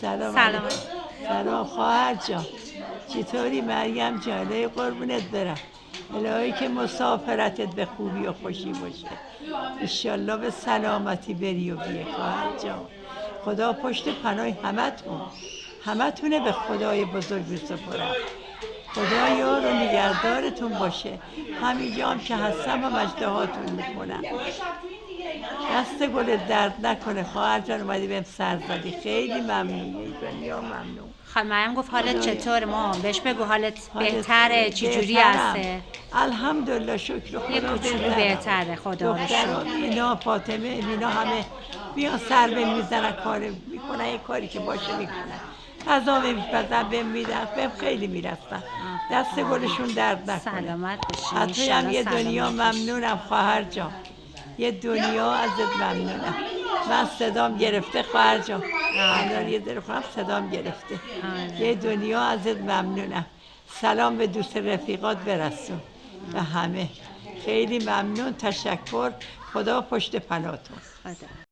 سلام. سلام خواهر جان، چطوری مریم جان؟ الهی قربونت برم. الهی که مسافرتت به خوبی و خوشی باشه، انشالله به سلامتی بری و بیای خواهر جان. خدا پشت پناه همتونه به خدای بزرگ بسپرم. خدا یار و نگهدارتون باشه. همینجا هم که هستم هم اجدهاتون میکنم. دست گلت درد نکنه خواهر جان، اومدی بهم سر زدی، خیلی ممنون. دنیا ممنون. مریم گفت حالت چطوره؟ ما بهش بگو حالت بهتره، چی جوری هسته؟ الحمدلله شکر خدا. یه کوچولو بهتره خدا رو شکر. مینا فاطمه مینا همه میان سر بهم میزنن، کار میکنن، یه کاری که باشه میکنن، غذا میپزن بهم میدن، بهم خیلی میرسن. دست گلشون درد نکنه. سلامت باشی. حتی هم یه دنیا ممنونم خواهر جان، یه دنیا ازت ممنونم. من صدام گرفته خواهر جان، الان یه ذره خودم صدام گرفته. یه دنیا ازت ممنونم. سلام به دوست رفیقات برسون، به همه خیلی ممنون، تشکر. خدا پشت پناهتون.